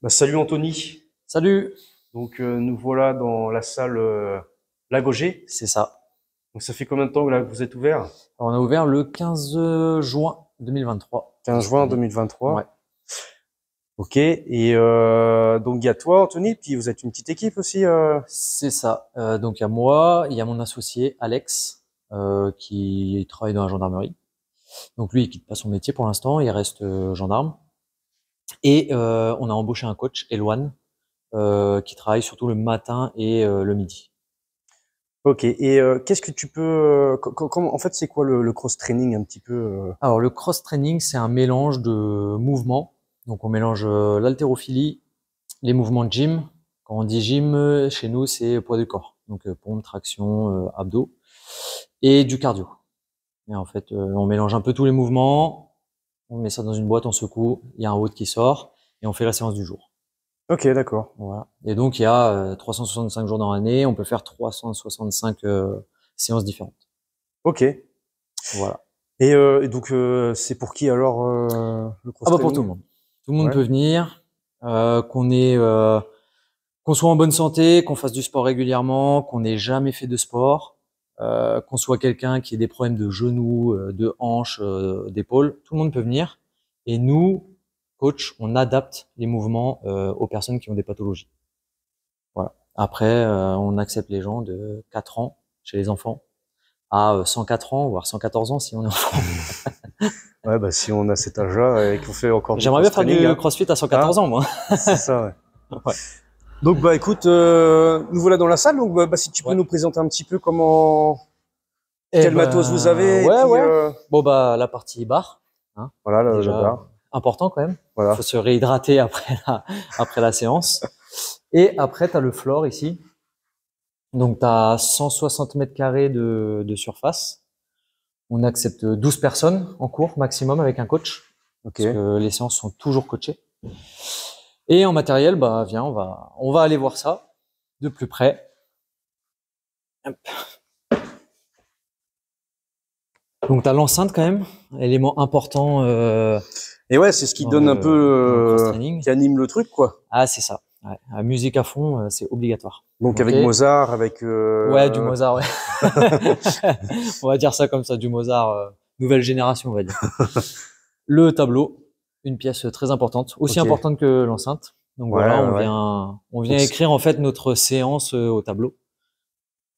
Salut Anthony. Salut, Nous voilà dans la salle Lagauger. c'est ça. Donc ça fait combien de temps que vous êtes ouvert? Alors, on a ouvert le 15 juin 2023 15 cette juin année. Ouais, 2023. Ok. Et donc il y a toi Anthony, puis vous êtes une petite équipe aussi. c'est ça. Donc il y a moi, il y a mon associé Alex qui travaille dans la gendarmerie. Donc lui, il quitte pas son métier pour l'instant, il reste gendarme. Et on a embauché un coach, Eloane, qui travaille surtout le matin et le midi. Ok. Et qu'est-ce que tu peux en fait c'est quoi le cross training un petit peu Alors le cross training, c'est un mélange de mouvements. Donc on mélange l'haltérophilie, les mouvements de gym. Quand on dit gym, chez nous, c'est poids du corps. Donc pompe, traction, abdos et du cardio. Et en fait, on mélange un peu tous les mouvements, on met ça dans une boîte, on secoue, il y a un WOD qui sort et on fait la séance du jour. Ok, d'accord. Voilà. Et donc il y a 365 jours dans l'année, on peut faire 365 séances différentes. Ok. Voilà. Et donc c'est pour qui alors le Ah cross bah pour tout le training? monde. Tout le monde Ouais. peut venir, qu'on soit en bonne santé, qu'on fasse du sport régulièrement, qu'on n'ait jamais fait de sport, qu'on soit quelqu'un qui ait des problèmes de genoux, de hanches, d'épaules, tout le monde peut venir. Et nous, coach, on adapte les mouvements aux personnes qui ont des pathologies. Voilà. Après, on accepte les gens de 4 ans chez les enfants à 104 ans, voire 114 ans si on est enfant. Ouais, bah si on a cet âge-là et qu'on fait encore du J'aimerais bien cross faire training, du hein. crossfit à 114 Hein? ans, moi. C'est ça, ouais. Ouais. Donc bah écoute, nous voilà dans la salle. Donc si tu peux Ouais. nous présenter un petit peu comment, Eh quel matos vous ben, avez, et ouais, puis ouais. Bon, bah, la partie bar, hein, voilà le déjà, bar. important quand même. Il faut Voilà. se réhydrater après la séance. Et après, tu as le floor ici. Donc, tu as 160 mètres carrés de surface. On accepte 12 personnes en cours maximum avec un coach, Ok. parce que les séances sont toujours coachées. Et en matériel, bah, viens, on va aller voir ça de plus près. Hop. Donc, tu as l'enceinte quand même, élément important Et ouais, c'est ce qui dans donne un peu, dans le cross-training. qui anime le truc, quoi. Ah, c'est ça. Ouais. La musique à fond, c'est obligatoire. Donc Ok. avec Mozart, avec Ouais, du Mozart, ouais. On va dire ça comme ça, du Mozart, nouvelle génération, on va dire. Le tableau, une pièce très importante, aussi ok. importante que l'enceinte. Donc Ouais, voilà, ouais, ouais. on vient Donc écrire en fait notre séance au tableau.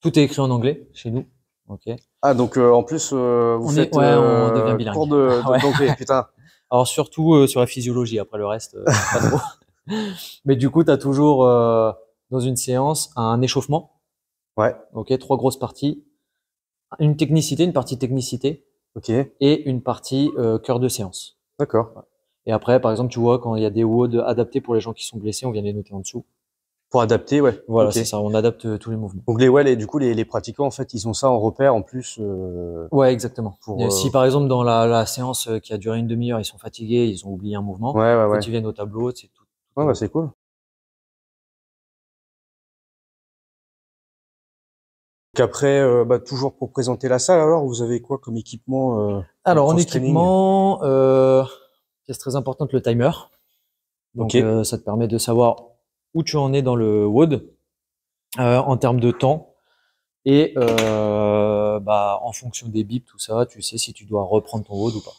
Tout est écrit en anglais chez nous. Ok. donc en plus vous faites Ouais, on devient cours bilingue. Ouais. d'anglais, putain. Alors surtout sur la physiologie. Après le reste, pas trop. Mais du coup, tu as toujours dans une séance un échauffement. Ouais. Ok, 3 grosses parties. Une technicité, une partie technicité Ok. et une partie cœur de séance. D'accord. Et après, par exemple, tu vois, quand il y a des WOD adaptés pour les gens qui sont blessés, on vient les noter en dessous. Pour adapter, ouais. Voilà, Ok. c'est ça, on adapte tous les mouvements. Donc du coup les pratiquants en fait ils ont ça en repère en plus Ouais, exactement. pour Et si par exemple dans la séance qui a duré une demi-heure, ils sont fatigués, ils ont oublié un mouvement, ouais, ouais, quand ouais. ils viennent au tableau, c'est tout Ouais, est bah repris. c'est cool. Donc après, toujours pour présenter la salle, alors vous avez quoi comme équipement pour le Alors en cross-training? équipement, pièce très importante, le timer. Ok. Donc ça te permet de savoir où tu en es dans le WOD en termes de temps. Et en fonction des bips, tout ça, tu sais si tu dois reprendre ton WOD ou pas.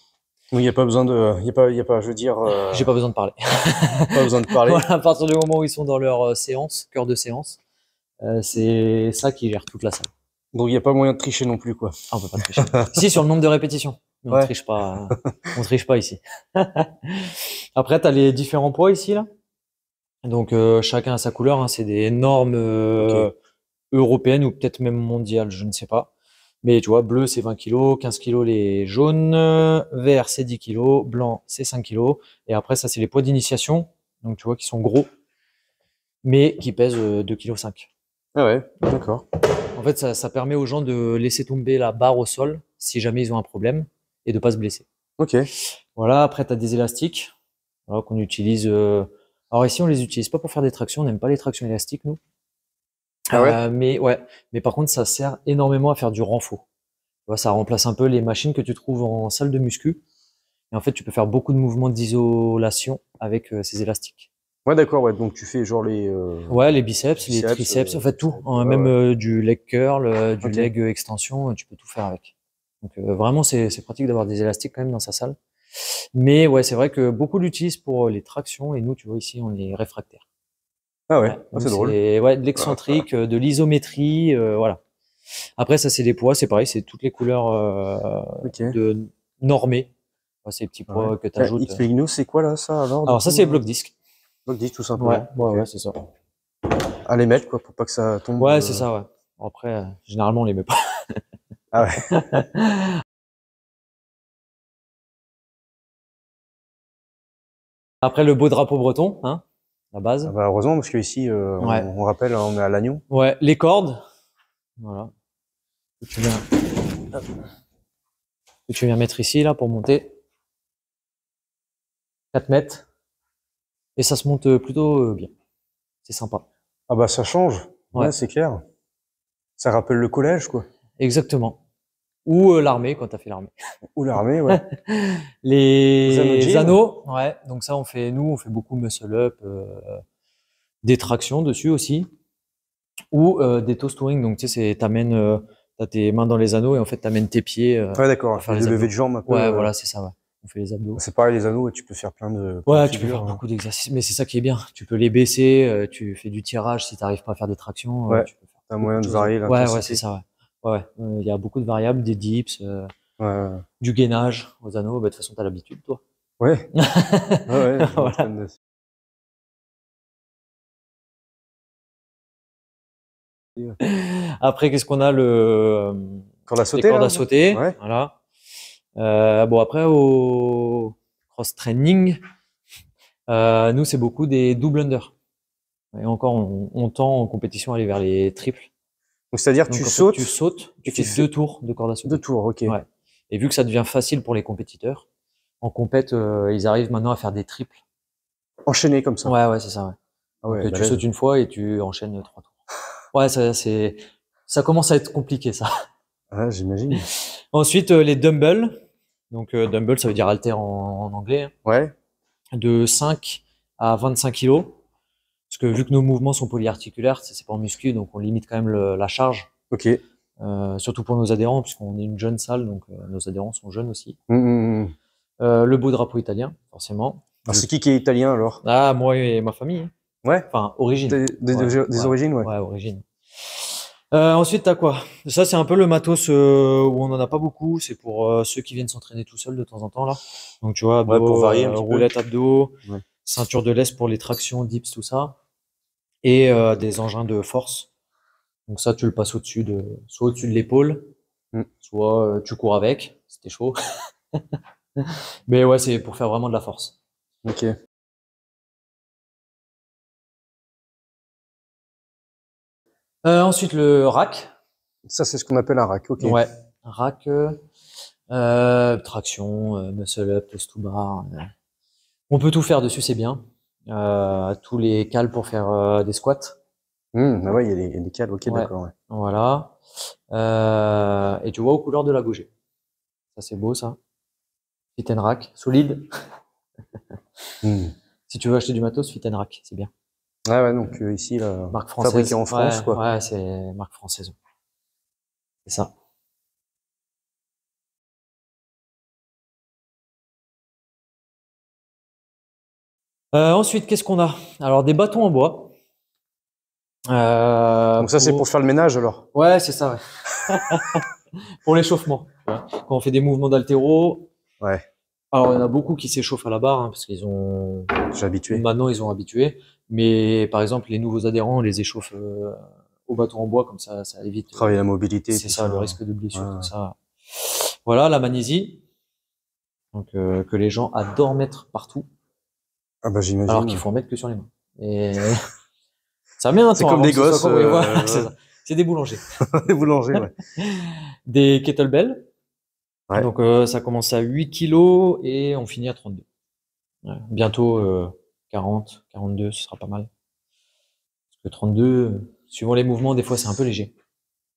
Donc il n'y a pas besoin de, il y a pas, je veux dire, J'ai pas besoin de parler. pas besoin de parler. Voilà, à partir du moment où ils sont dans leur séance, cœur de séance, c'est ça qui gère toute la salle. Donc il n'y a pas moyen de tricher non plus, quoi. Ah, on peut pas tricher. Si, sur le nombre de répétitions, mais Ouais. on triche pas ici. Après, tu as les différents poids ici, là. Donc, chacun a sa couleur, hein. C'est des normes Ok. européennes ou peut-être même mondiales, je ne sais pas. Mais tu vois, bleu, c'est 20 kilos, 15 kilos les jaunes, vert, c'est 10 kilos, blanc, c'est 5 kilos. Et après, ça, c'est les poids d'initiation. Donc, tu vois, qui sont gros, mais qui pèsent 2,5 kg. Ah ouais. D'accord. En fait, ça permet aux gens de laisser tomber la barre au sol si jamais ils ont un problème et de pas se blesser. Ok. Voilà, après, tu as des élastiques voilà, qu'on utilise. Alors ici, on les utilise pas pour faire des tractions, on n'aime pas les tractions élastiques, nous. Ah ouais. Mais ouais, mais par contre, ça sert énormément à faire du renfort. Tu vois, ça remplace un peu les machines que tu trouves en salle de muscu. Et en fait, tu peux faire beaucoup de mouvements d'isolation avec ces élastiques. Ouais, d'accord, ouais. Donc tu fais genre les Ouais, les biceps, les biceps, triceps, en fait tout, triceps, hein, ouais, même ouais. du leg curl, du Ok. leg extension, tu peux tout faire avec. Donc vraiment, c'est pratique d'avoir des élastiques quand même dans sa salle. Mais ouais, c'est vrai que beaucoup l'utilisent pour les tractions et nous, tu vois ici, on est réfractaire. Ah ouais, Ouais, ah, nous c'est drôle. c'est ouais de l'excentrique, de l'isométrie, voilà. Après ça c'est des poids, c'est pareil, c'est toutes les couleurs Ok. de normées. Ouais, ces petits Ouais. poids que tu Tiens, ajoutes. explique-nous, c'est quoi là, ça alors, du Alors ça coup? c'est bloc disque. Bloc 10 tout Ouais, simplement. ouais, Ok. ouais, c'est ça. À les mettre, quoi, pour pas que ça tombe. Ouais, c'est ça, ouais. Bon, après, généralement on les met pas. Ah ouais. Après le beau drapeau breton, hein, la Ah base. bah, heureusement, parce que ici, Ouais, on rappelle, hein, on est à Lannion. ouais, les cordes, voilà. Que tu viens, que tu viens mettre ici là pour monter 4 mètres et ça se monte plutôt bien. C'est sympa. Ah bah, ça change. Ouais, Ouais, c'est clair. Ça rappelle le collège, quoi. exactement. Ou l'armée quand t'as fait l'armée. Ou l'armée, ouais. Les anneaux de Les gym. anneaux, ouais. Donc ça, on fait beaucoup muscle up, des tractions dessus aussi, ou des toes touring. Donc tu sais, t'amènes, t'as tes mains dans les anneaux et en fait t'amènes tes pieds Ouais, d'accord. pour faire Les les levées abdos. de jambes un peu. Ouais, voilà, c'est ça. Ouais. On fait les abdos. C'est pareil, les anneaux, et tu peux faire plein de Ouais, tu peux faire figures, hein. beaucoup d'exercices, mais c'est ça qui est bien. Tu peux les baisser, tu fais du tirage si t'arrives pas à faire des tractions, Ouais. tu peux faire T'as beaucoup moyen de de choses. varier Ouais, ouais, c'est l'intensité. ça. Ouais, ouais. Il y a beaucoup de variables, des dips, Ouais, ouais. du gainage aux anneaux. Bah, de toute façon, t'as l'habitude, toi. Ouais, ouais, ouais, je Voilà. m'entraîne dessus. Ouais. Après, qu'est-ce qu'on a Corde à les sauter, cordes là? à sauter, Ouais. voilà. Bon après au cross training, nous c'est beaucoup des double under. Et encore, on tend en compétition à aller vers les triples. Donc, c'est-à-dire, tu Donc en fait, tu sautes sautes, tu et tu fais fais 2 tours de corde à 2 sauter. tours, ok. Ouais. Et vu que ça devient facile pour les compétiteurs, en compète, ils arrivent maintenant à faire des triples. Enchaîné comme ça. Ouais, ouais, c'est ça. Ouais. Ah Donc ouais, tu sautes balèze. une fois et tu enchaînes 3 tours. Ouais, ça commence à être compliqué ça. Ah, j'imagine. Ensuite, les dumbbells. Donc dumbbell, ça veut dire haltère en anglais, hein. Ouais, De 5 à 25 kilos. Parce que vu que nos mouvements sont polyarticulaires, c'est pas en muscu, donc on limite quand même la charge. ok. Surtout pour nos adhérents, puisqu'on est une jeune salle, donc nos adhérents sont jeunes aussi. Hum. Le beau drapeau italien, forcément. Alors, c'est qui est italien, alors? Ah, moi et ma famille, hein. Ouais? Enfin, origine. Ouais, Des ouais, origines, ouais. ouais, origine. Ensuite, t'as quoi? Ça, c'est un peu le matos où on en a pas beaucoup. C'est pour ceux qui viennent s'entraîner tout seuls de temps en temps là. Donc tu vois, Ouais, pour abdos, varier un petit peu. roulette abdos, Ouais. ceinture de laisse pour les tractions, dips, tout ça, et des engins de force. Donc ça, tu le passes soit au-dessus de l'épaule, Hum, soit tu cours avec. C'était chaud. Mais ouais, c'est pour faire vraiment de la force. ok. Ensuite, le rack. Ça, c'est ce qu'on appelle un rack, ok. Ouais, rack, traction, muscle up, toes to bar. On peut tout faire dessus, c'est bien. Tous les cales pour faire des squats. Ah ouais, il y a des cales, ok, Ouais, d'accord, ouais. voilà. Et tu vois aux couleurs de la gauger. Ça, c'est beau, ça. Fit and rack, solide. Hum. Si tu veux acheter du matos, Fit and rack, c'est bien. Ah ouais, donc ici, là, Marque fabriqué française. en Ouais, France, quoi. ouais, c'est marque française. C'est ça. Ensuite, qu'est-ce qu'on a? Alors, des bâtons en bois. Donc ça, c'est pour faire le ménage, alors. Ouais, c'est ça, ouais. Pour l'échauffement. Tu vois. Quand on fait des mouvements d'haltéro, Ouais, alors il y en a beaucoup qui s'échauffent à la barre, hein, parce qu'ils ont j'ai habitué. maintenant ils ont habitué. Mais par exemple, les nouveaux adhérents, on les échauffe au bâton en bois, comme ça évite. Travailler la mobilité et C'est tout ça, ça. le risque de blessure, Ouais. tout ça. Voilà, la magnésie, donc que les gens adorent mettre partout, Ah bah, alors j'imagine, qu'il ouais. faut en mettre que sur les mains. Et ça met un C'est temps comme avant des que ce soit gosses, compris. Voilà, c'est ouais. ça. C'est des boulangers. Les boulangers, ouais. Des kettlebells. Ouais. Donc ça commence à 8 kilos et on finit à 32. Ouais. Bientôt 40, 42, ce sera pas mal. Parce que 32, suivant les mouvements, des fois c'est un peu léger.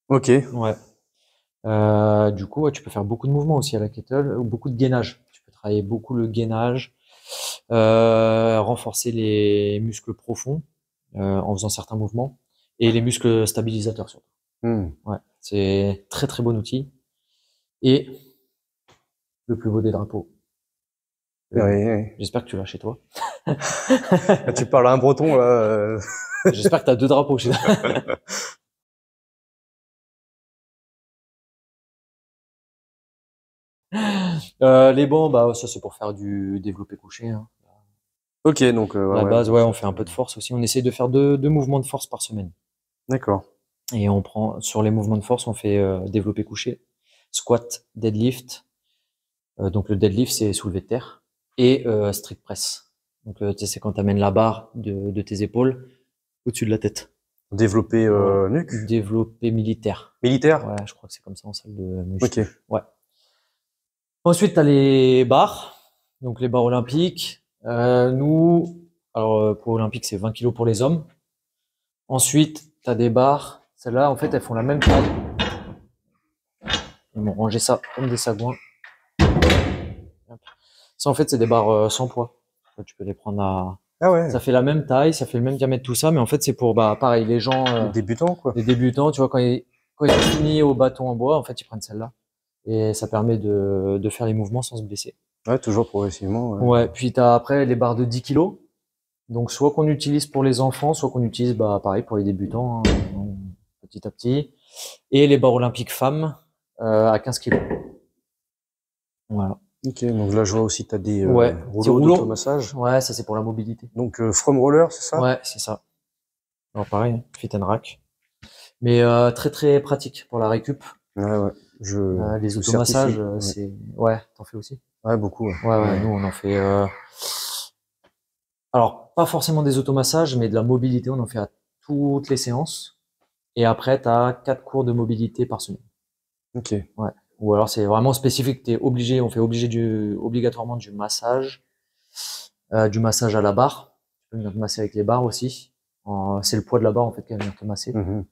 Ok. Ouais. Du coup, ouais, tu peux faire beaucoup de mouvements aussi à la kettle, ou beaucoup de gainage. Tu peux travailler beaucoup le gainage. Renforcer les muscles profonds en faisant certains mouvements et les muscles stabilisateurs surtout. Ouais, c'est très très bon outil. Et le plus beau des drapeaux. Oui. J'espère que tu l'as chez toi. Tu parles à un breton, là. J'espère que tu as 2 drapeaux chez toi. Les bancs, bah, ça c'est pour faire du développé couché. Hein. Ok, donc La ouais, base, bon, ouais, on fait un peu de force aussi. On essaie de faire deux mouvements de force par semaine. D'accord. Et on prend sur les mouvements de force, on fait développé couché, squat, deadlift. Donc le deadlift, c'est soulevé de terre et strict press. Donc tu sais, c'est quand tu amènes la barre de tes épaules au-dessus de la tête. Développer Voilà. nuque. Développé militaire. Militaire. Ouais, je crois que c'est comme ça en salle de muscu. Ok. Ouais. Ensuite, tu as les barres, donc les barres olympiques. Nous, alors pour olympique, c'est 20 kilos pour les hommes. Ensuite, tu as des barres. Celles-là, en fait, elles font la même taille. Ils m'ont rangé ça comme des sagouins. Ça, en fait, c'est des barres sans poids. Tu peux les prendre à... Ah ouais. Ça fait la même taille, ça fait le même diamètre, tout ça, mais en fait, c'est pour, bah, pareil, les gens, Débutant, quoi. les débutants, tu vois, quand ils ont fini au bâton en bois, en fait, ils prennent celle-là. Et ça permet de faire les mouvements sans se blesser. Ouais, toujours progressivement. Ouais, puis tu as après les barres de 10 kilos. Donc, soit qu'on utilise pour les enfants, soit qu'on utilise, bah, pareil, pour les débutants, hein, petit à petit. Et les barres olympiques femmes à 15 kilos. Voilà. Ok, donc là, je vois aussi, tu as des Ouais, petit rouleaux rouleau. d'automassage. Ouais, ça c'est pour la mobilité. Donc, from roller, c'est ça? Ouais, c'est ça. Alors pareil, hein, fit and rack. Mais très très pratique pour la récup. Ouais, ouais. Les je automassages, certifie. Ouais. c'est... Ouais, t'en fais aussi? Ouais, beaucoup. Ouais. Ouais, nous on en fait... Alors, pas forcément des automassages, mais de la mobilité, on en fait à toutes les séances. Et après, t'as 4 cours de mobilité par semaine. Ok. Ouais. Ou alors c'est vraiment spécifique, t'es obligé, on fait obligatoirement du massage à la barre. Tu peux venir te masser avec les barres aussi. C'est le poids de la barre en fait qui va venir te masser. Mhm.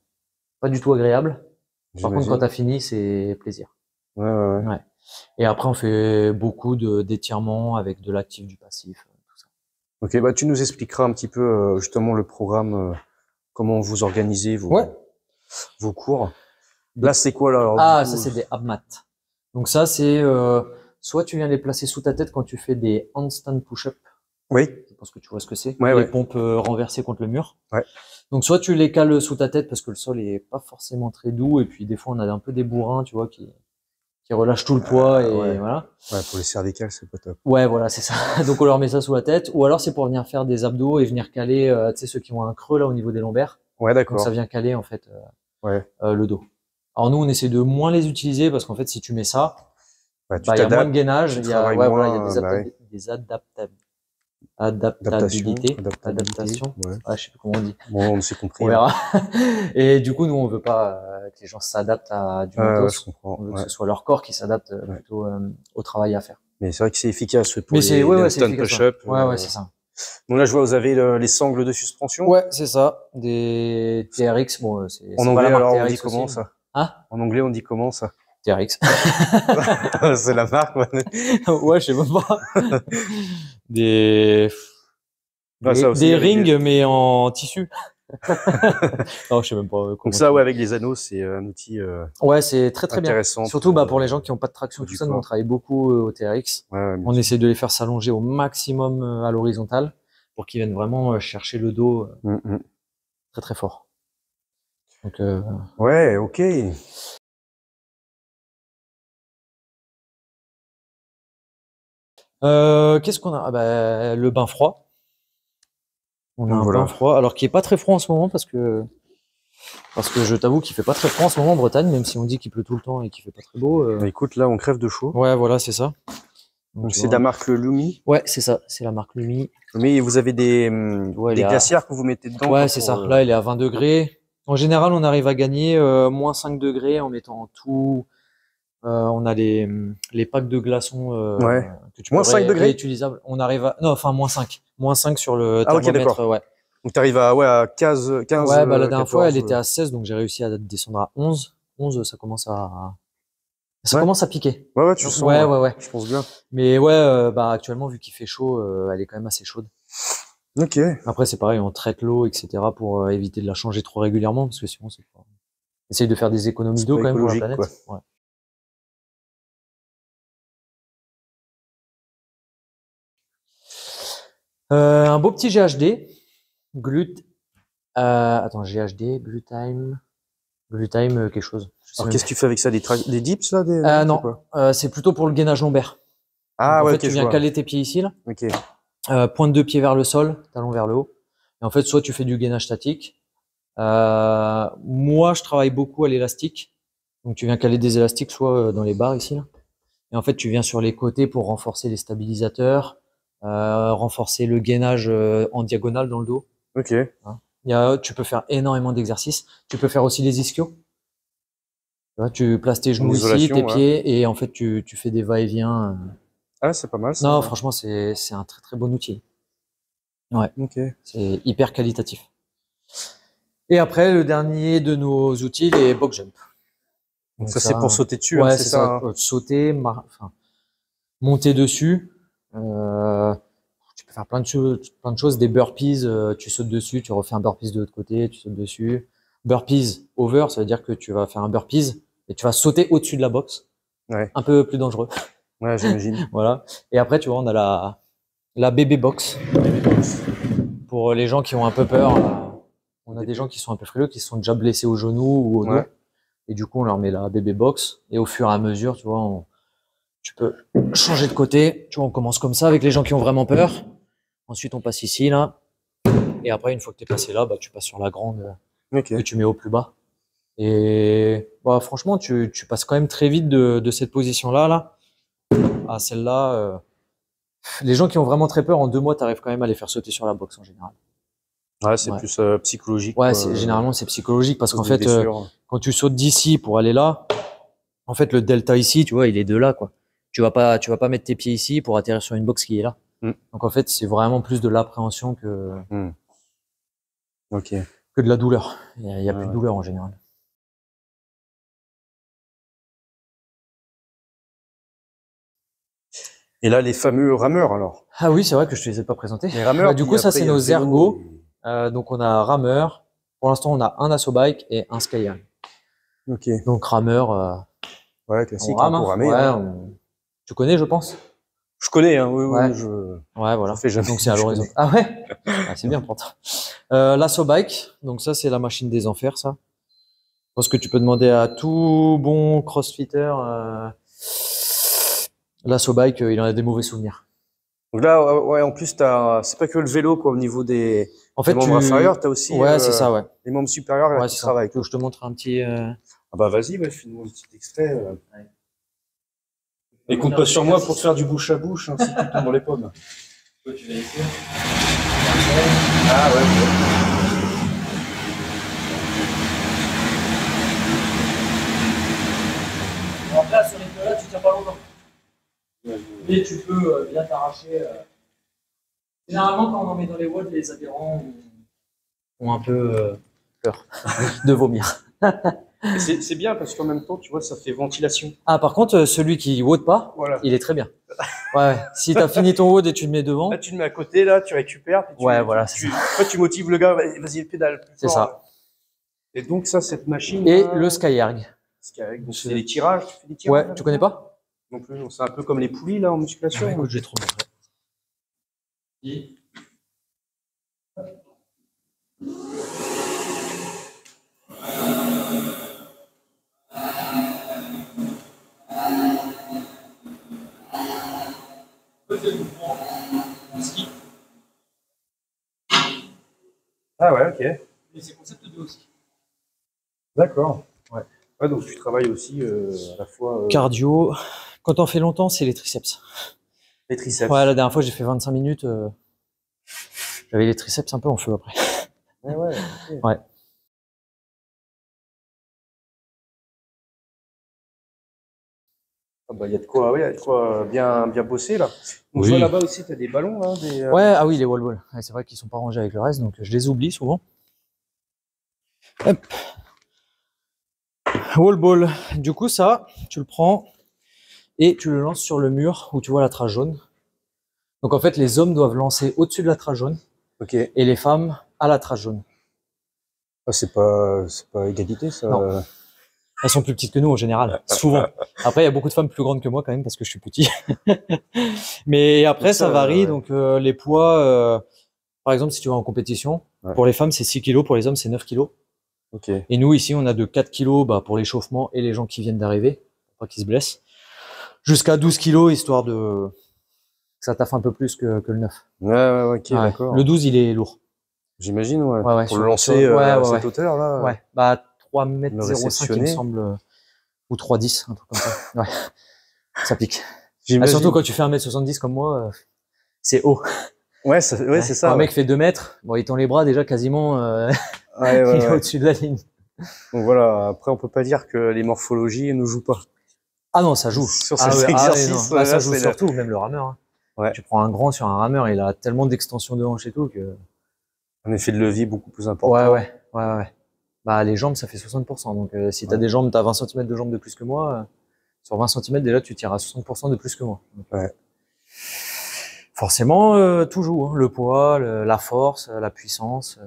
Pas du tout agréable. Par contre, quand J'imagine. t'as fini, c'est plaisir. Ouais, ouais, ouais. Ouais. Et après, on fait beaucoup d'étirements avec de l'actif, du passif, tout ça. Ok, bah tu nous expliqueras un petit peu justement le programme, comment vous organisez Ouais. vos cours. Là, c'est quoi là alors, Ah, du ça coup c'est des abmat. Donc ça c'est soit tu viens les placer sous ta tête quand tu fais des handstand push-up. Oui. Je pense que tu vois ce que c'est. Ouais, Les ouais. pompes renversées contre le mur. Ouais. Donc soit tu les cales sous ta tête parce que le sol est pas forcément très doux et puis des fois on a un peu des bourrins, tu vois, qui relâchent tout le poids et Ouais. voilà. Ouais, pour les cervicales, c'est pas top. Ouais, voilà, c'est ça. Donc on leur met ça sous la tête ou alors c'est pour venir faire des abdos et venir caler, tu sais ceux qui ont un creux là au niveau des lombaires. Ouais, Donc ça d'accord. vient caler en fait Ouais. le dos. Alors nous on essaie de moins les utiliser parce qu'en fait si tu mets ça, Ouais, tu bah il y a moins de t'adaptes, gainage, tu il y a travailles ouais voilà, il y a moins, bah ouais. des Adaptation, adaptabilité. adaptation. Ouais. Ah, je sais plus comment on dit. Bon, on s'est On compris. Hein. verra. Et du coup, nous, on veut pas que les gens s'adaptent à du Ouais, je matos. comprends. On veut que Ouais. ce soit leur corps qui s'adapte Ouais. plutôt au travail à faire. Mais c'est vrai que c'est efficace pour Mais c'est les c'est handstand efficace. push-up. Ouais, c'est ça. Donc là, je vois, vous avez les sangles de suspension. Ouais, c'est ça. Des TRX. Bon, En c'est pas la anglais, marque alors, on dit TRX comment aussi. ça? Hein? En anglais, on dit comment ça? TRX. C'est la marque, ouais. Ouais, je sais même pas. Des Ouais, ça aussi, des avec rings mais en tissu. Non, je sais même pas Donc comment. ça, ouais, avec les anneaux, c'est un outil Ouais, c'est très très bien. intéressant Surtout pour, bah, pour les gens qui n'ont pas de traction, pour tout du ça, nous on corps. travaille beaucoup au TRX. Ouais, ouais, bien On sûr. essaie de les faire s'allonger au maximum à l'horizontale pour qu'ils viennent vraiment chercher le dos très très fort. Donc, Ouais, ok. qu'est-ce qu'on a? Ah, bah, le bain froid. On a Donc un bain voilà. froid, alors qui est pas très froid en ce moment parce que je t'avoue qu'il fait pas très froid en ce moment en Bretagne, même si on dit qu'il pleut tout le temps et qu'il fait pas très beau. Bah, écoute, là, on crève de chaud. Ouais, voilà, c'est ça. Donc tu c'est de vois. la marque le Lumi. Ouais, c'est ça, c'est la marque Lumi. Mais vous avez Ouais, il des est à... glacières que vous mettez dedans, Ouais, quoi, c'est pour, ça. Là, il est à 20 degrés. En général, on arrive à gagner moins 5 degrés en mettant tout. On a les packs de glaçons Ouais. que tu peux Moins 5 degrés? réutilisables. On arrive à... Non, enfin, moins 5. Moins 5 sur le Ah, ok, thermomètre, d'accord. ouais. Donc tu arrives à, ouais, à 15, Ouais, bah, la dernière fois, elle 14. était à 16, donc j'ai réussi à descendre à 11. 11, ça commence Ça Ouais. commence à piquer. Ouais, tu sens. Ouais. Je pense bien. Mais ouais, bah actuellement, vu qu'il fait chaud, elle est quand même assez chaude. Ok. Après, c'est pareil, on traite l'eau, etc. pour éviter de la changer trop régulièrement, parce que sinon, c'est pas... Essaye de faire des économies C'est d'eau pas quand même pour la écologique, quoi. planète. Ouais. Un beau petit GHD. Glut. Attends, GHD, Glutime, quelque chose. Je sais Alors, même qu'est-ce que tu fais avec ça? Des dips, là? C'est non, quoi? c'est plutôt pour le gainage lombaire. Donc Ah, en ouais, fait, ok, tu je viens vois. caler tes pieds ici, là, Ok. pointe de pied vers le sol, talon vers le haut. Et en fait, soit tu fais du gainage statique. Moi, je travaille beaucoup à l'élastique. Donc tu viens caler des élastiques, soit dans les barres ici, là. Et en fait, tu viens sur les côtés pour renforcer les stabilisateurs, renforcer le gainage en diagonale dans le dos. Ok. Hein. Tu peux faire énormément d'exercices. Tu peux faire aussi les ischios. Tu vois, tu places tes En genoux ici, tes isolation, ouais. pieds, et en fait, tu fais des va-et-vient. Ah, c'est pas mal, ça. Non, Ouais. franchement, c'est un très très bon outil. Ouais, Ok. c'est hyper qualitatif. Et après, le dernier de nos outils, les box jump. Donc, Donc ça, c'est pour ça, sauter dessus, hein, ouais, c'est c'est ça, ça. hein. Sauter, enfin, monter dessus. Tu peux faire plein de choses. Des burpees, tu sautes dessus, tu refais un burpees de l'autre côté, tu sautes dessus. Burpees over, ça veut dire que tu vas faire un burpees et tu vas sauter au-dessus de la box. Ouais. Un peu plus dangereux. Ouais, j'imagine. Voilà. Et après, tu vois, on a la bébé box. Pour les gens qui ont un peu peur. On a des gens qui sont un peu frileux, qui se sont déjà blessés au genou ou au dos. Ouais. Et du coup, on leur met la bébé box. Et au fur et à mesure, tu vois, tu peux changer de côté. Tu vois, on commence comme ça avec les gens qui ont vraiment peur. Ensuite, on passe ici, là. Et après, une fois que tu es passé là, bah, tu passes sur la grande Ok. que tu mets au plus bas. Et bah, franchement, tu passes quand même très vite de cette position-là là, à celle-là. Les gens qui ont vraiment très peur, en 2 mois, tu arrives quand même à les faire sauter sur la boxe en général. Ouais, c'est Ouais, plus psychologique, ouais, quoi, généralement, c'est psychologique à parce cause qu'en des fait, blessures. quand tu sautes d'ici pour aller là, en fait, le delta ici, tu vois, il est de là, quoi. Tu vas pas mettre tes pieds ici pour atterrir sur une boxe qui est là. Hmm. Donc en fait, c'est vraiment plus de l'appréhension Hmm. Ok. Ouais, que de la douleur. Il y a plus de ouais. douleur en général. Et là, les fameux rameurs, alors. Ah oui, c'est vrai que je te les ai pas présentés. Les rameurs, Du puis coup, ça, après, c'est il y a nos le vélo. ergots. Donc, on a rameur. Pour l'instant, on a un Assobike et un Skyline. Ok. Donc, rameur, Ouais, on classique, hein, rame, pour hein. ramer, Ouais, hein. tu connais, je pense. Je connais, hein, oui, Ouais, oui, ouais, j'en voilà. fais jamais, Donc, c'est mais à je l'horizon. connais. Ah ouais? Ah, c'est bien, pourtant. L'Assobike. Donc, ça, c'est la machine des enfers, ça. Je pense que tu peux demander à tout bon crossfitter. L'Assobike, il en a des mauvais souvenirs. Donc là, ouais, en plus, c'est pas que le vélo, quoi, au niveau En des fait, membres inférieurs, t'as aussi ouais, c'est ça, ouais. les membres supérieurs là, Ouais, qui c'est ça. travaillent, Tu veux quoi. que je te montre un petit. Ah bah vas-y, ouais, fais-nous un petit extrait. Ouais. Et compte pas sur moi pour te faire du bouche à bouche, hein, si tu tombes dans les pommes. Toi, tu vas ici. Ah ouais, Bon, après, sur les là tu tiens pas longtemps. Mais tu peux bien t'arracher. Généralement, quand on en met dans les watts, les adhérents ont un peu peur de vomir. ouais. C'est bien parce qu'en même temps, tu vois, ça fait ventilation. Ah, par contre, celui qui WOD pas, Voilà. il est très bien. Ouais, si t'as fini ton WOD et tu le mets devant. Là, tu le mets à côté, là, tu récupères. Puis Ouais, voilà, c'est ça. Toi, tu motives le gars, vas-y, pédale. Plus C'est fort, ça. là. Et donc, ça, cette machine. Et là, le Skyerg. donc, c'est des tirages. Tu fais des tirages. Ouais, avec tu connais ça pas? Non plus. C'est un peu comme les poulies, là, en musculation. Ouais, écoute, je vais te remontrer. Ah ouais, ok. Et c'est concept 2 aussi. D'accord. Ouais. Ouais, donc tu travailles aussi à la fois Cardio. Quand on fait longtemps, c'est les triceps. les triceps. Ouais, la dernière fois, j'ai fait 25 minutes. J'avais les triceps un peu en feu après. Ouais, ouais. Ok. Ouais. Ah bah, il y a de quoi, ouais, y a de quoi bien bosser là. Donc je Oui. vois là-bas aussi, tu as des ballons, hein, Ouais, ah oui, les wall balls. Ouais, c'est vrai qu'ils sont pas rangés avec le reste, donc je les oublie souvent. Hop. Wall ball. Du coup, ça, tu le prends, et tu le lances sur le mur où tu vois la trace jaune. Donc en fait, les hommes doivent lancer au-dessus de la trace jaune Ok. et les femmes à la trace jaune. Ah, c'est pas égalité, ça. Non. Elles sont plus petites que nous en général, souvent. Après, il y a beaucoup de femmes plus grandes que moi quand même parce que je suis petit. Mais après, ça varie. ouais. Donc les poids, par exemple, si tu vas en compétition, Ouais. pour les femmes, c'est 6 kilos, pour les hommes, c'est 9 kilos. Ok. Et nous, ici, on a de 4 kilos pour l'échauffement et les gens qui viennent d'arriver, pour pas qu'ils se blessent, jusqu'à 12 kilos, histoire de que ça taffe un peu plus que le 9. Ouais, ok, Ouais. d'accord. Le 12, il est lourd. J'imagine, ouais. Ouais, Pour le lancer à cette hauteur-là. Ouais, bah 3,05 le m, il me réceptionner. semble, ou 3,10, un truc comme ça. Ouais, ça pique. J'imagine. Surtout quand tu fais 1m70 comme moi, c'est haut. Ouais, c'est ça. Quand un Ouais. mec fait 2 mètres, bon, il tend les bras déjà quasiment, Ouais, il est au-dessus de la ligne. Donc voilà, après on peut pas dire que les morphologies ne jouent pas. Ah non, ça joue. Sur Ah ces ouais, exercices, non. Bah, ça là, joue c'est surtout, même le rameur. Hein. Ouais. Tu prends un grand sur un rameur, il a tellement d'extension de hanche et tout que. un effet de levier beaucoup plus important. Ouais. Bah, les jambes, ça fait 60%. Donc, si t'as Ouais. des jambes, t'as 20 cm de jambes de plus que moi, sur 20 cm, déjà, tu tires à 60% de plus que moi. Donc, Ouais. forcément, tout joue. Hein. Le poids, la force, la puissance.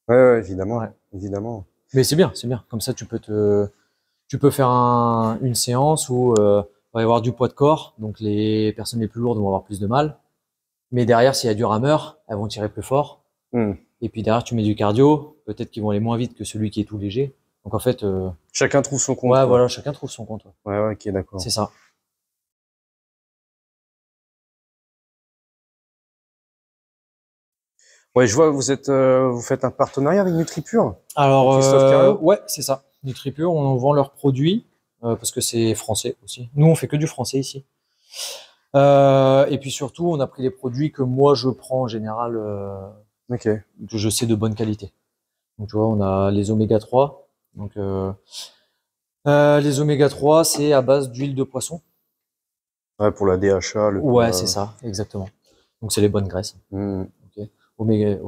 Ouais, évidemment. Ouais. Évidemment. Mais c'est bien. Comme ça, tu peux faire une séance où il va y avoir du poids de corps. Donc, les personnes les plus lourdes vont avoir plus de mal. Mais derrière, s'il y a du rameur, elles vont tirer plus fort. Et puis derrière, tu mets du cardio. Peut-être qu'ils vont aller moins vite que celui qui est tout léger. Donc en fait, Chacun trouve son compte. ouais, quoi. voilà, chacun trouve son compte. Ouais. Ouais, ok, d'accord. C'est ça. Ouais, je vois, vous faites un partenariat avec NutriPure. Alors, Christophe Cario. ouais, c'est ça. NutriPure, on vend leurs produits parce que c'est français aussi. Nous, on fait que du français ici. Et puis surtout, on a pris les produits que moi je prends en général, Ok. que je sais de bonne qualité. Donc tu vois, on a les oméga 3. Donc les oméga 3, c'est à base d'huile de poisson. Ouais, pour la DHA, le. Ouais, c'est ça, exactement. Donc c'est les bonnes graisses. Ok. Oméga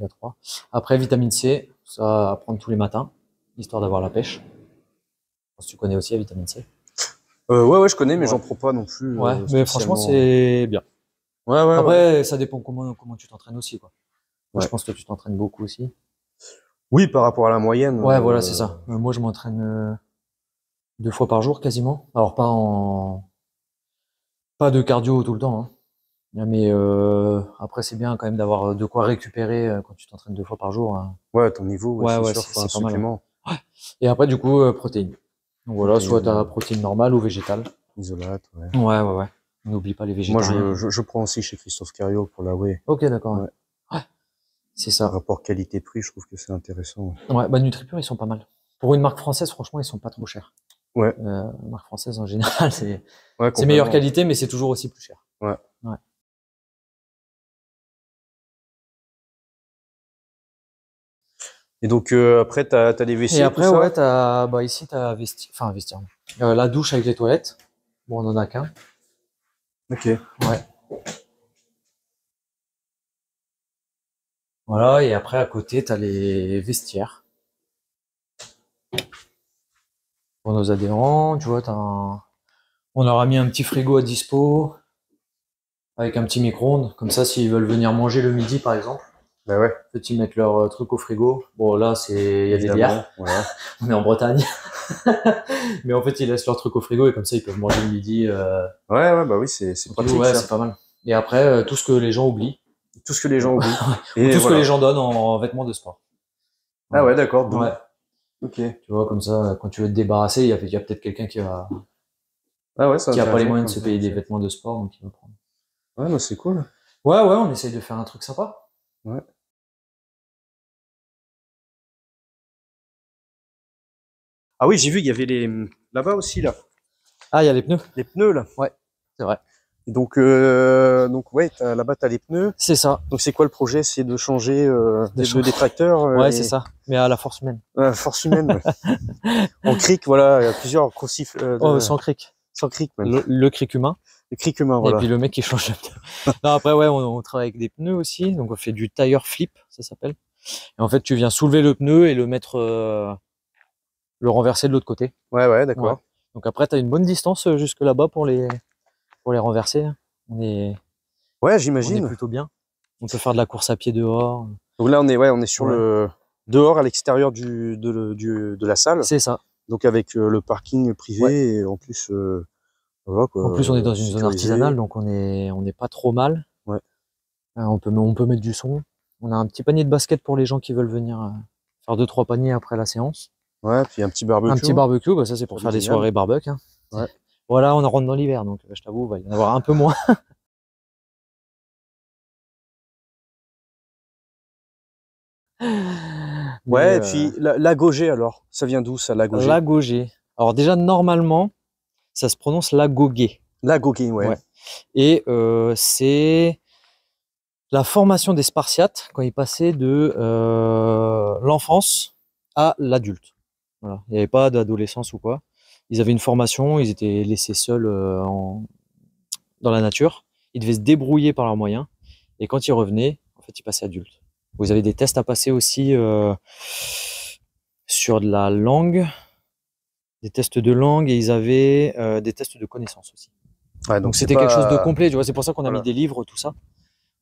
3. Après, vitamine C, ça à prendre tous les matins, histoire d'avoir la pêche. Je pense que tu connais aussi la vitamine C. Ouais, je connais, mais Ouais. j'en prends pas non plus. Ouais, mais franchement, spécialement. c'est bien. Ouais. Après, ça dépend comment tu t'entraînes aussi, quoi. Moi, Ouais. je pense que tu t'entraînes beaucoup aussi. Oui, par rapport à la moyenne. Ouais, voilà, c'est ça. Moi, je m'entraîne 2 fois par jour quasiment. Alors pas de cardio tout le temps, hein. Mais après, c'est bien quand même d'avoir de quoi récupérer quand tu t'entraînes 2 fois par jour. Hein. Ouais, ton niveau, Ouais, c'est ouais, sûr, faut un c'est pas mal. supplément. Et après, du coup, protéines. Donc voilà, Protéines, soit t'as protéines normales ou végétales. Isolate, ouais. Ouais. On n'oublie pas les Moi, végétariens. je prends aussi chez Christophe Cario pour la whey. Ok, d'accord. Ouais. Ouais, c'est Le ça. rapport qualité-prix, je trouve que c'est intéressant. Ouais, bah NutriPure, ils sont pas mal. Pour une marque française, franchement, ils sont pas trop chers. Ouais. Marque française en général, c'est Ouais, meilleure qualité, mais c'est toujours aussi plus cher. Ouais. Et donc après, t'as les WC. Et après, tout ça ouais, ici, t'as vestiaire. La douche avec les toilettes. Bon, on en a qu'un. Ok. Ouais. Voilà, et après, à côté, t'as les vestiaires. Pour nos adhérents, tu vois, on leur a mis un petit frigo à dispo, avec un petit micro-ondes. Comme ça, s'ils veulent venir manger le midi, par exemple, Bah ouais. ils mettent leur truc au frigo. Bon, là, il y a des bières. Voilà. On est en Bretagne. Mais en fait, ils laissent leur truc au frigo et comme ça, ils peuvent manger le midi. Ouais, bah oui, c'est pratique. Ouais, ça. c'est pas mal. Et après, tout ce que les gens oublient. Tout ce que les gens oublient. Ou tout ce que les gens donnent en vêtements de sport. Ah ouais, d'accord. Ouais. Ok. Tu vois, comme ça, quand tu veux te débarrasser, il y a peut-être quelqu'un qui a pas les moyens de se payer des vêtements de sport, donc il va prendre. Ouais, non, c'est cool. Ouais, on essaye de faire un truc sympa. Ouais. Ah oui, j'ai vu, il y avait là-bas aussi, là. Ah, il y a les pneus. Les pneus, là. Ouais, c'est vrai. Et donc ouais, là-bas, t'as les pneus. C'est ça. Donc c'est quoi le projet? C'est de changer des tracteurs. Ouais, c'est ça. Mais à la force humaine. Force humaine. Ouais. En cric, voilà, il y a plusieurs crossifs. Sans cric. Sans cric, même. Le cric humain. Le cric humain, voilà. Et puis le mec qui change le pneu. Non, après, ouais, on travaille avec des pneus aussi. Donc on fait du tire flip, ça s'appelle. Et en fait, tu viens soulever le pneu et le mettre, le renverser de l'autre côté. Ouais, d'accord. Ouais. Donc après, tu as une bonne distance jusque là-bas pour les renverser. On est Ouais, j'imagine. plutôt bien. On peut faire de la course à pied dehors. Donc là, on est sur Ouais. le dehors à l'extérieur de la salle. C'est ça. Donc avec le parking privé Ouais. et en plus, voilà quoi, En plus, on est dans une zone sécurisé. artisanale, donc on n'est pas trop mal. Ouais. On peut mettre du son. On a un petit panier de basket pour les gens qui veulent venir faire 2-3 paniers après la séance. Ouais, puis un petit barbecue. Un petit barbecue, bah ça c'est pour faire des Génial. soirées barbecue. Hein. Ouais. Voilà, on rentre dans l'hiver, donc je t'avoue, il va y en avoir un peu moins. Ouais, et Mais, puis la Gauger alors, ça vient d'où ça, la Gauger? la Gauger. Alors déjà, normalement, ça se prononce la Gauguet. La Gauguin, ouais. Ouais. Et c'est la formation des Spartiates quand ils passaient de l'enfance à l'adulte. Voilà. Il n'y avait pas d'adolescence ou quoi. Ils avaient une formation, ils étaient laissés seuls dans la nature. Ils devaient se débrouiller par leurs moyens. Et quand ils revenaient, en fait, ils passaient adultes. Vous avez des tests à passer aussi sur de la langue, des tests de langue, et ils avaient des tests de connaissances aussi. Ouais, Donc c'est c'était quelque chose de pas, complet, tu vois. C'est pour ça qu'on a voilà. mis des livres, tout ça.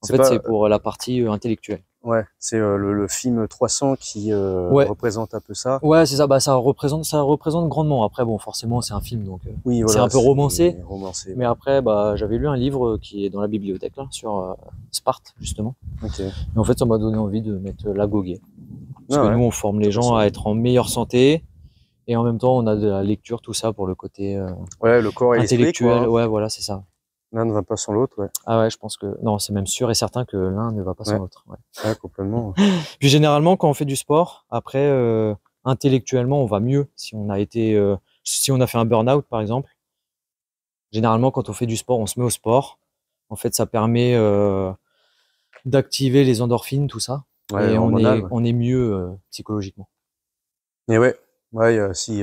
En C'est fait, pas, c'est pour la partie intellectuelle. ouais, c'est le film 300 qui Ouais. représente un peu ça. Ouais, c'est ça. Bah, ça représente grandement. Après, bon, forcément, c'est un film, donc Oui, c'est voilà, un peu romancé. romancé, Mais ouais. après, bah, j'avais lu un livre qui est dans la bibliothèque là, sur Sparte justement. Ok. Et en fait, ça m'a donné envie de mettre la Gauguet. Parce Ah que ouais, nous, on forme les gens intéressant. à être en meilleure santé. Et en même temps, on a de la lecture, tout ça pour le côté Ouais, le corps et l'esprit, quoi. intellectuel. Hein. Ouais, voilà, c'est ça. L'un ne va pas sans l'autre, ouais. Ah ouais, je pense que non, c'est même sûr et certain que l'un ne va pas sans Ouais, l'autre. Ouais. ouais, complètement. Puis généralement, quand on fait du sport, après, intellectuellement, on va mieux. Si on a fait un burn-out, par exemple, généralement, quand on fait du sport, on se met au sport. En fait, ça permet d'activer les endorphines, tout ça, Ouais, et hormonal. Ouais. on est mieux psychologiquement. Mais ouais, ouais, si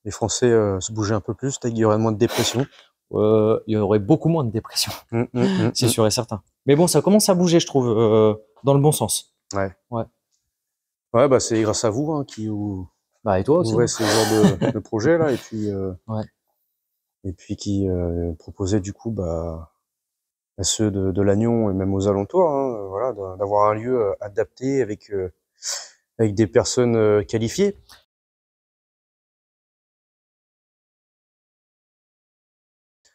les Français se bougeaient un peu plus, peut-être qu'il y aurait moins de dépression. Il y aurait beaucoup moins de dépression, c'est Hum. sûr et certain. Mais bon, ça commence à bouger, je trouve, dans le bon sens. Ouais. Ouais. Ouais, bah c'est grâce à vous hein, qui Bah et toi aussi. ouvrez ce genre de projet là, Ouais. et puis qui proposait du coup bah à ceux de Lannion et même aux alentours, hein, voilà, d'avoir un lieu adapté avec des personnes qualifiées.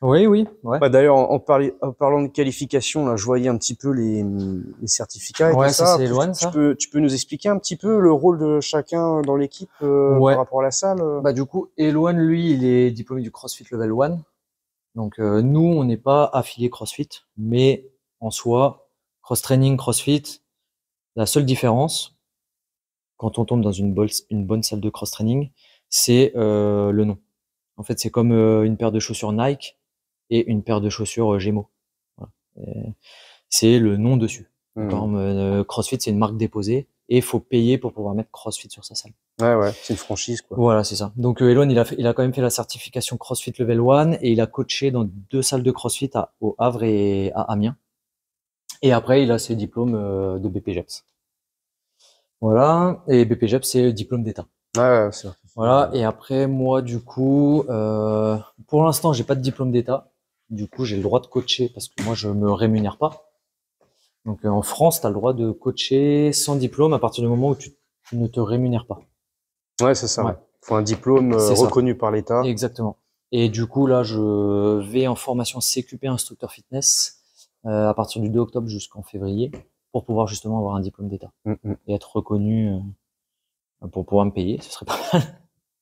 Oui, oui, ouais. Bah, d'ailleurs, en parlant de qualification, là, je voyais un petit peu les certificats et tout Ouais, ça ça. c'est Eloane, ça. Tu peux nous expliquer un petit peu le rôle de chacun dans l'équipe par Ouais. rapport à la salle Bah du coup, Eloane, lui, il est diplômé du CrossFit Level 1. Donc nous, on n'est pas affilié CrossFit, mais en soi, cross-training, CrossFit, la seule différence, quand on tombe dans une bonne salle de cross-training, c'est le nom. En fait, c'est comme une paire de chaussures Nike et une paire de chaussures Gémeaux. Voilà. C'est le nom dessus. Par exemple, CrossFit, c'est une marque déposée et il faut payer pour pouvoir mettre CrossFit sur sa salle. Ouais, ouais, c'est une franchise, quoi. Voilà, c'est ça. Donc Elon, il a quand même fait la certification CrossFit Level 1 et il a coaché dans 2 salles de CrossFit au Havre et à Amiens. Et après, il a ses diplômes de BPGEPS. Voilà, et BPGEPS, c'est le diplôme d'État. Ouais, c'est vrai. Voilà, et après, moi, du coup, pour l'instant, j'ai pas de diplôme d'État. Du coup, j'ai le droit de coacher parce que moi, je me rémunère pas. Donc, en France, tu as le droit de coacher sans diplôme à partir du moment où tu ne te rémunères pas. Ouais, c'est ça. Ouais. Ouais. Faut un diplôme C'est ça. reconnu par l'État. Exactement. Et du coup, là, je vais en formation CQP instructeur fitness à partir du 2 octobre jusqu'en février pour pouvoir justement avoir un diplôme d'État et être reconnu pour pouvoir me payer. Ce serait pas mal.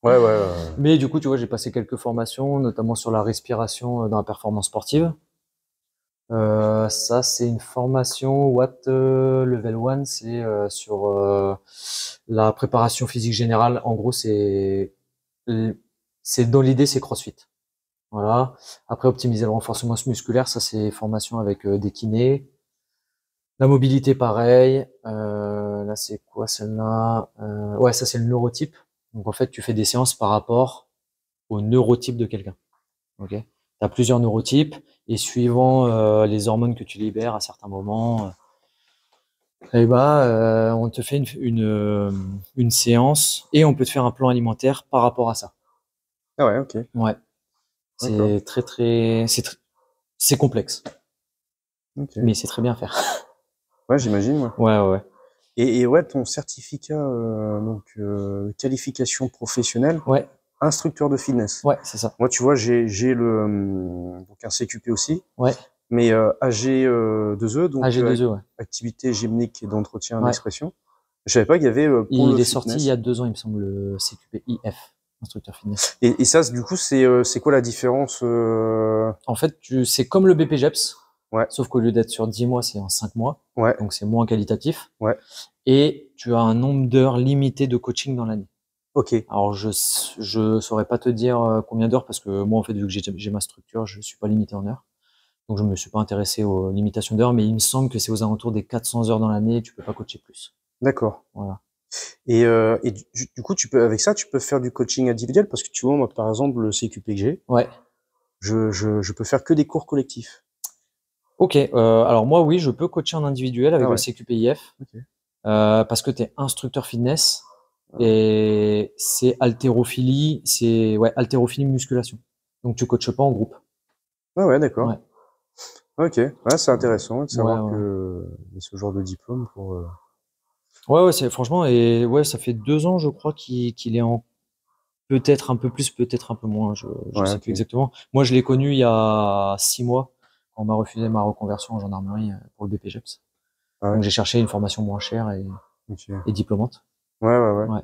Ouais, ouais. Mais du coup, tu vois, j'ai passé quelques formations, notamment sur la respiration dans la performance sportive. Ça, c'est une formation Watt Level 1, c'est sur la préparation physique générale. En gros, c'est dans l'idée, c'est CrossFit. Voilà. Après, optimiser le renforcement musculaire, ça, c'est formation avec des kinés. La mobilité, pareil. Là, c'est quoi celle-là? Ouais, ça, c'est le neurotype. Donc, en fait, tu fais des séances par rapport au neurotype de quelqu'un. Ok. Tu as plusieurs neurotypes et suivant les hormones que tu libères à certains moments, on te fait une séance et on peut te faire un plan alimentaire par rapport à ça. Ah ouais, ok. Ouais. C'est c'est complexe, Ok. mais c'est très bien à faire. Ouais, j'imagine, ouais. Ouais. Et ouais, ton certificat, qualification professionnelle, Ouais, instructeur de fitness. ouais, c'est ça. Moi, tu vois, j'ai le, donc un CQP aussi, Ouais, mais AG2E, donc AG2E, ouais. activité gymnique et d'entretien Ouais. d'expression. Je savais pas qu'il y avait pour le Il est sorti il y fitness. a 2 ans, il me semble, le CQP IF, instructeur fitness. Et ça, du coup, c'est quoi la différence En fait, c'est comme le BPJEPS, Ouais, sauf qu'au lieu d'être sur 10 mois, c'est en 5 mois. ouais, Donc, c'est moins qualitatif. ouais. Et tu as un nombre d'heures limité de coaching dans l'année. Ok, Alors, je saurais pas te dire combien d'heures parce que moi, en fait, vu que j'ai ma structure, je suis pas limité en heures. Donc, je me suis pas intéressé aux limitations d'heures, mais il me semble que c'est aux alentours des 400 heures dans l'année et tu peux pas coacher plus. d'accord. Voilà. Et du coup, avec ça, tu peux faire du coaching individuel parce que tu vois, moi, par exemple, le CQP que j'ai, Ouais. je peux faire que des cours collectifs. Ok. Alors, moi, oui, je peux coacher en individuel avec Ah le ouais, CQPIF ok. parce que tu es instructeur fitness Ah, et c'est haltérophilie musculation. Donc, tu coaches pas en groupe. ah ouais, d'accord. Ouais. Ok, ouais, c'est intéressant de Ouais, savoir ouais. que il y a ce genre de diplôme pour. Ouais, c'est franchement, et ouais, ça fait 2 ans, je crois, qu'il est en peut-être un peu plus, peut-être un peu moins, je Ouais, sais plus ok. exactement. Moi, je l'ai connu il y a 6 mois, quand on m'a refusé ma reconversion en gendarmerie pour le BPJEPS. Ah ouais, Donc, j'ai cherché une formation moins chère ok. et diplômante. Ouais. Ouais.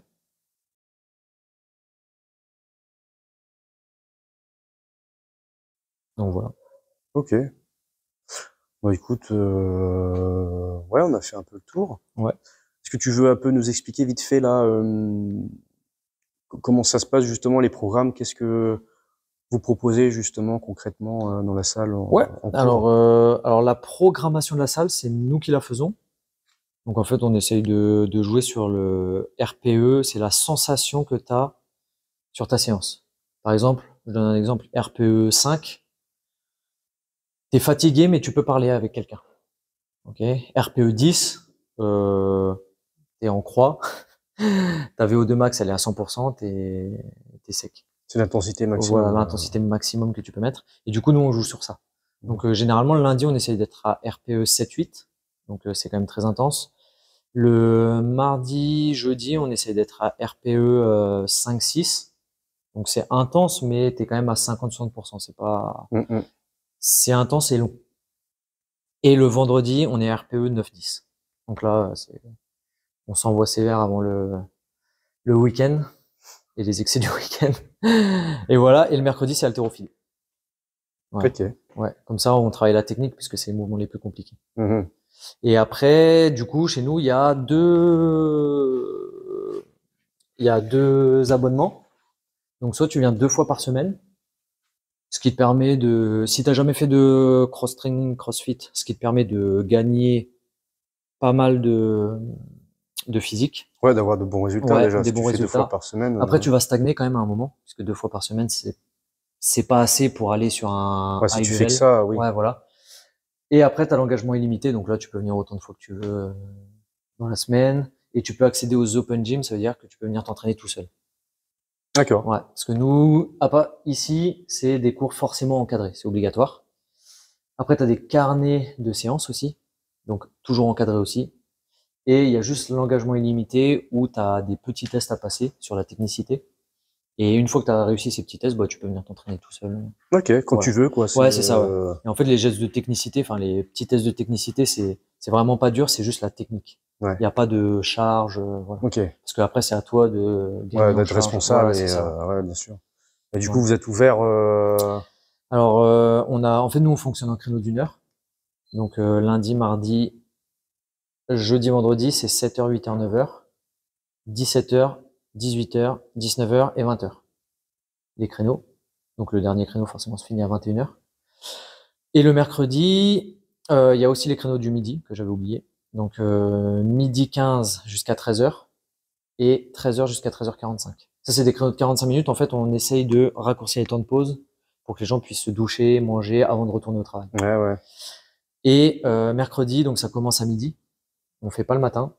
Donc voilà. Ok. Bon, écoute, ouais, on a fait un peu le tour. Ouais. Est-ce que tu veux un peu nous expliquer vite fait là comment ça se passe justement les programmes? Qu'est-ce que vous proposez justement concrètement dans la salle Ouais. en cours? Alors la programmation de la salle, c'est nous qui la faisons. Donc en fait, on essaye de jouer sur le RPE, c'est la sensation que tu as sur ta séance. Par exemple, je donne un exemple, RPE 5, t'es fatigué, mais tu peux parler avec quelqu'un. Ok. RPE 10, t'es en croix, ta VO2 max, elle est à 100%, t'es sec. C'est l'intensité Voilà maximum. l'intensité maximum que tu peux mettre. Et du coup, nous, on joue sur ça. Donc, généralement, le lundi, on essaye d'être à RPE 7-8. Donc, c'est quand même très intense. Le mardi, jeudi, on essaye d'être à RPE 5-6. Donc, c'est intense, mais t'es quand même à 50-60%. Mm. C'est intense et long. Et le vendredi, on est RPE 9-10. Donc là, on s'envoie sévère avant le week-end et les excès du week-end. Et voilà. Et le mercredi, c'est haltérophilie. Voilà. Ok. Ouais. Comme ça, on travaille la technique puisque c'est les mouvements les plus compliqués. Mhm. Et après, du coup, chez nous, il y a deux abonnements. Donc, soit tu viens 2 fois par semaine, ce qui te permet si t'as jamais fait de cross-training, crossfit, ce qui te permet de gagner pas mal de physique. Ouais, d'avoir de bons résultats Ouais, déjà. des Si tu bons fais 2 fois résultats. par semaine. Après, tu vas stagner quand même à un moment, puisque 2 fois par semaine, c'est pas assez pour aller sur un Ouais, si high tu fais que level. ça, oui. Ouais, voilà. Et après, tu as l'engagement illimité, donc là, tu peux venir autant de fois que tu veux dans la semaine. Et tu peux accéder aux open gym, ça veut dire que tu peux venir t'entraîner tout seul. D'accord. Ouais, parce que nous, ici, c'est des cours forcément encadrés, c'est obligatoire. Après, tu as des carnets de séances aussi, donc toujours encadrés aussi. Et il y a juste l'engagement illimité où tu as des petits tests à passer sur la technicité. Et une fois que tu as réussi ces petits tests, bah, tu peux venir t'entraîner tout seul. Ok, quand tu Voilà. veux, quoi. C'est Ouais, c'est ça, ouais. Et en fait, les gestes de technicité, enfin, les petits tests de technicité, c'est vraiment pas dur, c'est juste la technique. ouais. Il n'y a pas de charge, voilà. Ok. Parce que après, c'est à toi de gagner Ouais, en d'être charge. Voilà, responsable c'est et ça, ouais. ouais, bien sûr. Et du coup, Voilà. vous êtes ouvert. Alors, en fait, nous, on fonctionne en créneau d'1 heure. Donc, lundi, mardi, jeudi, vendredi, c'est 7h, 8h, 9h, 17h, 18h, 19h et 20h. Les créneaux. Donc, le dernier créneau, forcément, se finit à 21h. Et le mercredi, il y a aussi les créneaux du midi, que j'avais oublié. Donc, midi 15 jusqu'à 13h et 13h jusqu'à 13h45. Ça, c'est des créneaux de 45 minutes. En fait, on essaye de raccourcir les temps de pause pour que les gens puissent se doucher, manger avant de retourner au travail. Ouais. Et mercredi, donc ça commence à midi. On fait pas le matin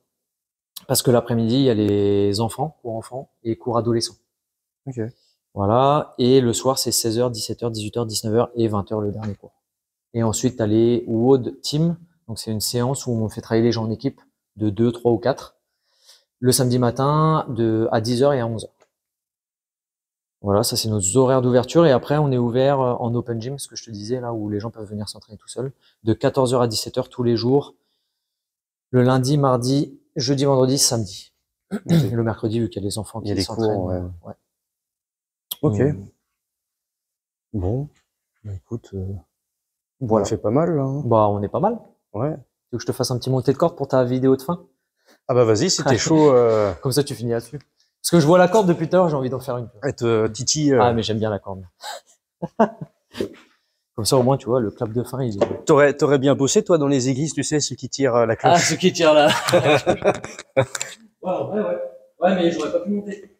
parce que l'après-midi, il y a les enfants, cours enfants et cours adolescents. Ok. Voilà. Et le soir, c'est 16h, 17h, 18h, 19h et 20h le dernier cours. Et ensuite, tu as les WOD Team. Donc, c'est une séance où on fait travailler les gens en équipe de 2, 3 ou 4. Le samedi matin à 10h et à 11h. Voilà, ça c'est nos horaires d'ouverture. Et après, on est ouvert en open gym, ce que je te disais, là où les gens peuvent venir s'entraîner tout seuls, de 14h à 17h tous les jours. Le lundi, mardi, jeudi, vendredi, samedi. Le mercredi, vu qu'il y a les enfants Il y a qui des s'entraînent. cours, ouais. Ouais. Ok. Euh, Bon, bah, écoute, on voilà. a fait pas mal là, hein. Bah, on est pas mal. Ouais. Tu veux que je te fasse un petit monté de corde pour ta vidéo de fin? Ah bah vas-y, c'était chaud. Comme ça, tu finis là-dessus. Parce que je vois la corde depuis tout à l'heure, j'ai envie d'en faire une. Être Titi. Ah, mais j'aime bien la corde. Comme ça, au moins, tu vois, le clap de fin, il est... T'aurais bien bossé toi dans les églises, tu sais, ceux qui tirent la cloche. Ah, ceux qui tirent là. Ouais. Ouais, mais j'aurais pas pu monter.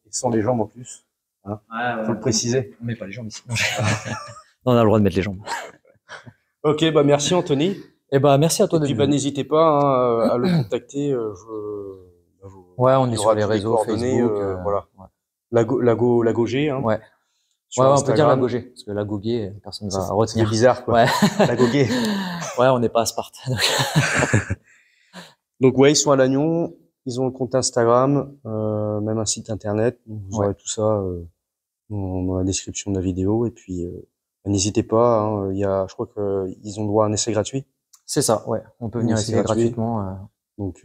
Ils sont les jambes en plus. Hein, Ouais. faut le préciser. On met pas les jambes ici. Non, on a le droit de mettre les jambes. Ok, bah merci Anthony. Eh bah, merci à toi Et de puis bah n'hésitez pas hein, à le contacter. Ouais, on il y est aura sur les tous réseaux, coordonnées, Facebook. voilà. Ouais. La Gogé, hein, Ouais. sur Ouais, on peut dire la Instagram. Gogé, parce que la Gogué, personne va Ça fait retenir. bizarre quoi. Ouais. La Gogé. Ouais, on n'est pas à Sparte. Donc ouais, ils sont à Lannion. Ils ont le compte Instagram, même un site internet. Donc, vous aurez tout ça dans la description de la vidéo. Et puis n'hésitez pas. Hein, je crois que ils ont droit à un essai gratuit. C'est ça, ouais. On peut venir C'est essayer gratuit. gratuitement. Donc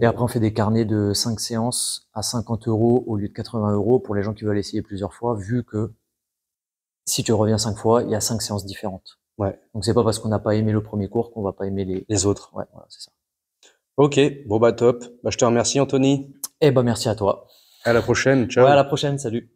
Et après, on fait des carnets de 5 séances à 50 € au lieu de 80 € pour les gens qui veulent essayer plusieurs fois, vu que si tu reviens 5 fois, il y a 5 séances différentes. ouais, Donc c'est pas parce qu'on n'a pas aimé le premier cours qu'on va pas aimer les autres. Ouais, voilà, c'est ça. Ok, bon bah top. Bah je te remercie Anthony. Eh ben merci à toi. À la prochaine. Ciao. Ouais, à la prochaine, salut.